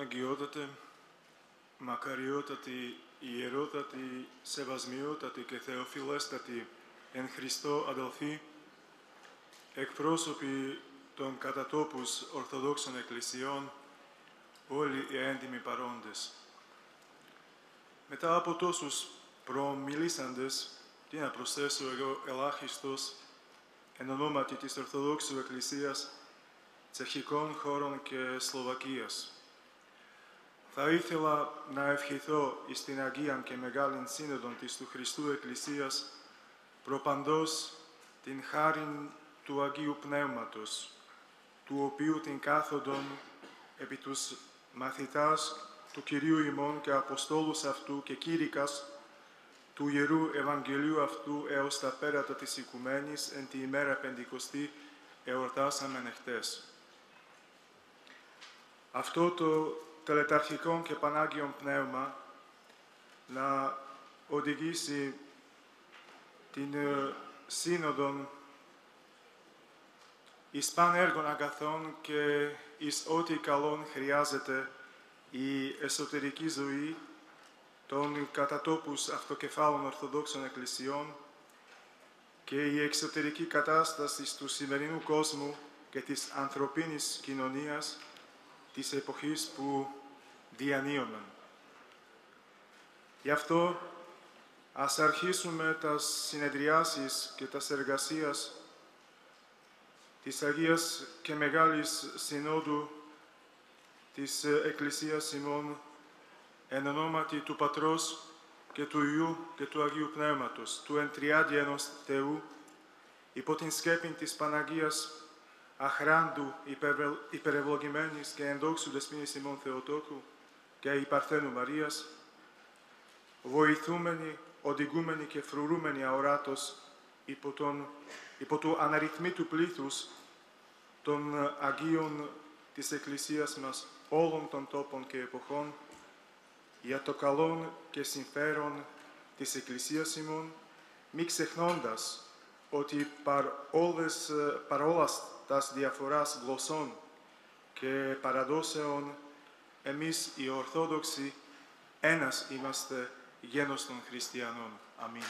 Αγιότατε, μακαριότατη, ιερότατη, σεβασμιότατη και θεοφιλέστατη εν Χριστώ αδελφοί, εκπρόσωποι των κατά τόπους Ορθοδόξων Εκκλησιών, όλοι οι έντιμοι παρόντες. Μετά από τόσους προμιλήσαντες, τι να προσθέσω εγώ ελάχιστος εν ονόματι της Ορθοδόξου Εκκλησίας Τσεχικών χώρων και Σλοβακίας. Θα ήθελα να ευχηθώ εις την Αγίαν και Μεγάλην Σύνοδον της του Χριστού Εκκλησίας προπαντός την χάριν του Αγίου Πνεύματος, του οποίου την κάθοδον επί τους μαθητάς του Κυρίου ημών και Αποστόλους αυτού και κήρυκας του Ιερού Ευαγγελίου αυτού έως τα πέρατα της Οικουμένης εν τη ημέρα Πεντηκοστή εορτάσαμεν εχθές. Αυτό το τελεταρχικό και Πανάγιον Πνεύμα να οδηγήσει την Σύνοδον εις παν έργων αγαθών και εις ό,τι καλόν χρειάζεται η εσωτερική ζωή των κατά τόπους αυτοκεφάλων Ορθοδόξων Εκκλησιών και η εξωτερική κατάσταση του σημερινού κόσμου και της ανθρωπίνης κοινωνίας της εποχής που διανύομεν. Γι' αυτό ας αρχίσουμε τα συνεδριάσεις και τα εργασίας της Αγίας και Μεγάλης Συνόδου της Εκκλησίας ημών εν ονόματι του Πατρός και του Υιού και του Αγίου Πνεύματος, του εν τριάδι ενός Θεού, υπό την σκέπην της Παναγίας αχράντου υπερευλογημένης και ενδόξου δεσποίνης ημών Θεοτόκου και η Παρθένου Μαρίας, βοηθούμενοι, οδηγούμενοι και φρουρούμενοι αοράτως υπό του αναριθμήτου πλήθους των Αγίων της Εκκλησίας μας όλων των τόπων και εποχών, για το καλόν και συμφέρον της Εκκλησίας ημών, μη ξεχνώντας ότι παρ' όλας τας διαφοράς γλωσσών και παραδόσεων, εμείς οι Ορθόδοξοι ένας είμαστε γένος των Χριστιανών. Αμήν.